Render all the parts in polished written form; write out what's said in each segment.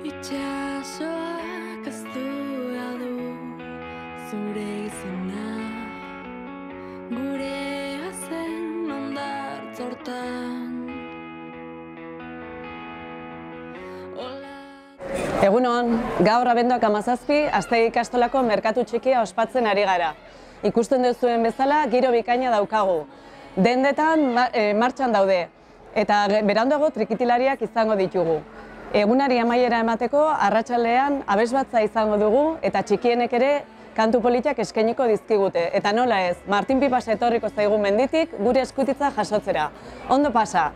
Itxasoak ez duela du zure izena, gurea zen hondartzortan. Egunon, gaur abenduak 17, Aztegi ikastolako merkatu txikia ospatzen ari gara. Ikusten duzuen bezala, giro bikaina daukagu. Dendetan martxan daude, eta beranduago trikitilariak izango ditugu. Egunari amaiera emateko, arratsaldean abesbatza izango dugu, eta txikienek ere kantu politak eskainiko dizkigute. Eta nola ez, Martin Pipas etorriko zaigu menditik gure eskutitza jasotzera. Ondo pasa!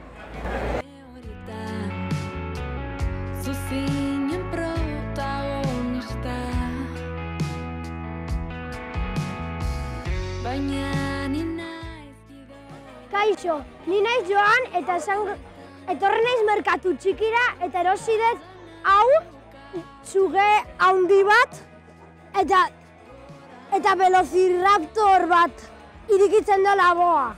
Kaixo, ni naiz Joan eta etorri naiz merkatu txikira eta erosi dut hau txuge handi bat eta velociraptor bat irikitzen da laboa.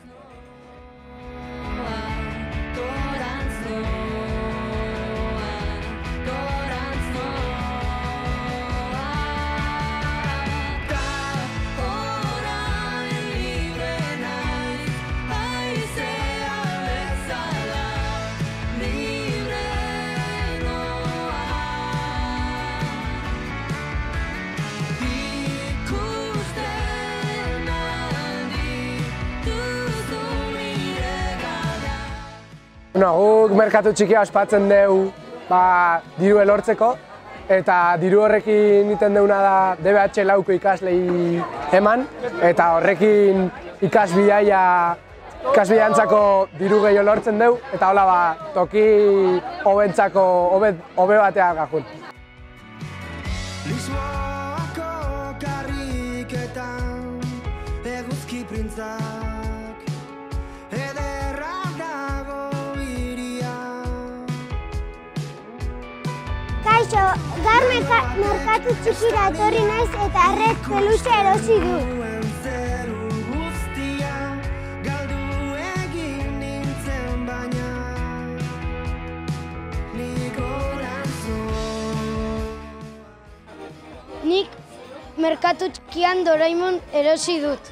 Guk merkatu txikia ospatzen dugu diru elortzeko, eta diru horrekin egiten duguna da DBH lauko ikaslei eman, eta horrekin ikasbideantzako diru gehiago lortzen dugu, eta hola toki hobe batea gajun. Lisboako karriketan eguzki printzak ederra dago iria. Kaixo, gaur merkatu txikira etorri naiz eta arret peluxe erosi du. Nik merkatu txikian Doraemon erosi dut.